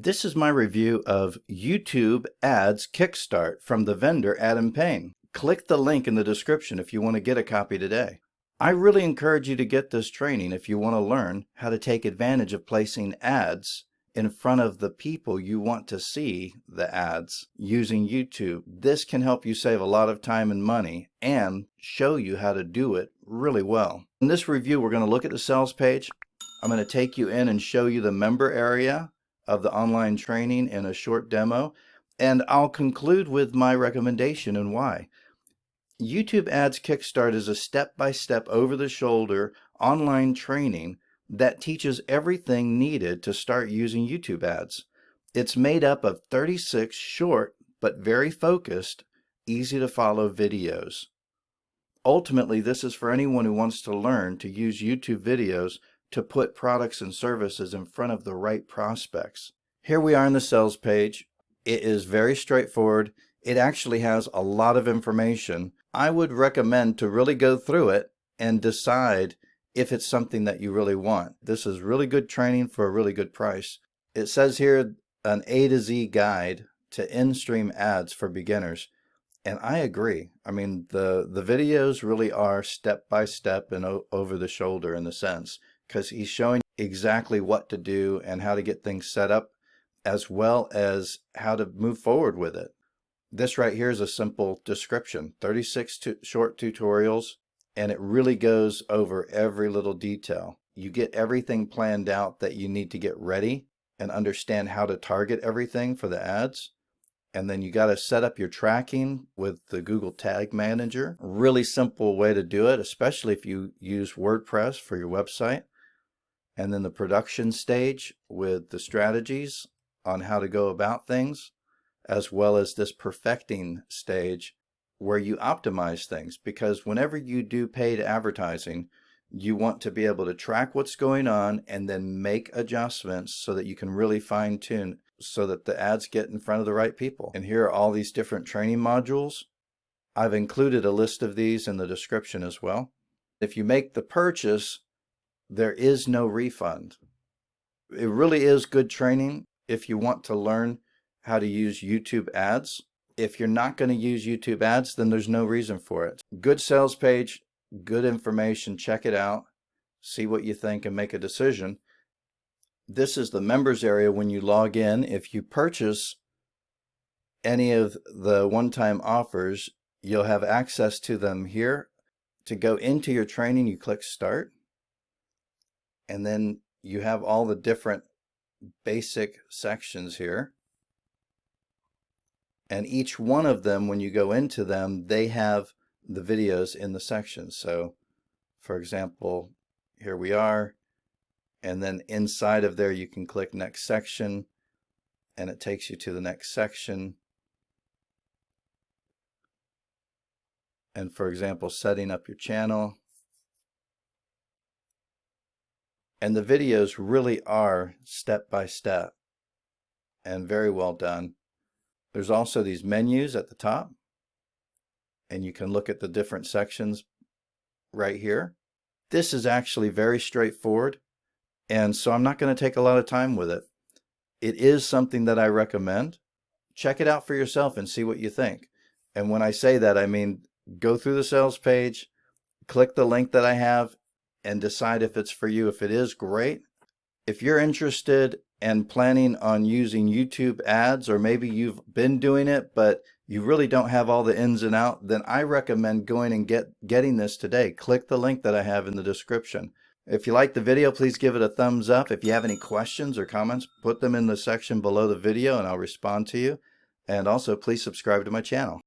This is my review of YouTube Ads Kickstart from the vendor Adam Payne. Click the link in the description if you want to get a copy today. I really encourage you to get this training if you want to learn how to take advantage of placing ads in front of the people you want to see the ads using YouTube. This can help you save a lot of time and money and show you how to do it really well. In this review, we're going to look at the sales page. I'm going to take you in and show you the member area of the online training in a short demo, and I'll conclude with my recommendation and why. YouTube Ads Kickstart is a step-by-step, over-the-shoulder online training that teaches everything needed to start using YouTube ads. It's made up of 36 short but very focused, easy-to-follow videos. Ultimately, this is for anyone who wants to learn to use YouTube videos to put products and services in front of the right prospects. Here we are on the sales page. It is very straightforward. It actually has a lot of information. I would recommend to really go through it and decide if it's something that you really want. This is really good training for a really good price. It says here an A to Z guide to in-stream ads for beginners. And I agree. I mean, the videos really are step-by-step and over the shoulder in the sense, because he's showing exactly what to do and how to get things set up, as well as how to move forward with it. This right here is a simple description, 36 short tutorials, and it really goes over every little detail. You get everything planned out that you need to get ready and understand how to target everything for the ads. And then you got to set up your tracking with the Google Tag Manager. A really simple way to do it, especially if you use WordPress for your website. And then the production stage with the strategies on how to go about things, as well as this perfecting stage where you optimize things. Because whenever you do paid advertising, you want to be able to track what's going on and then make adjustments so that you can really fine tune so that the ads get in front of the right people. And here are all these different training modules. I've included a list of these in the description as well. If you make the purchase, there is no refund. It really is good training if you want to learn how to use YouTube ads. If you're not going to use YouTube ads, then there's no reason for it. Good sales page, good information. Check it out, see what you think, and make a decision. This is the members area when you log in. If you purchase any of the one-time offers, you'll have access to them here. To go into your training, you click Start. And then you have all the different basic sections here. And each one of them, when you go into them, they have the videos in the sections. So, for example, here we are. And then inside of there, you can click Next Section, and it takes you to the next section. And for example, setting up your channel. And the videos really are step by step and very well done. There's also these menus at the top, and you can look at the different sections right here. This is actually very straightforward, and so I'm not going to take a lot of time with it. It is something that I recommend. Check it out for yourself and see what you think. And when I say that, I mean go through the sales page, click the link that I have, and decide if it's for you. If it is, great. If you're interested and planning on using YouTube ads, or maybe you've been doing it but you really don't have all the ins and outs, then I recommend going and getting this today. Click the link that I have in the description. If you like the video, please give it a thumbs up. If you have any questions or comments, put them in the section below the video and I'll respond to you. And also, please subscribe to my channel.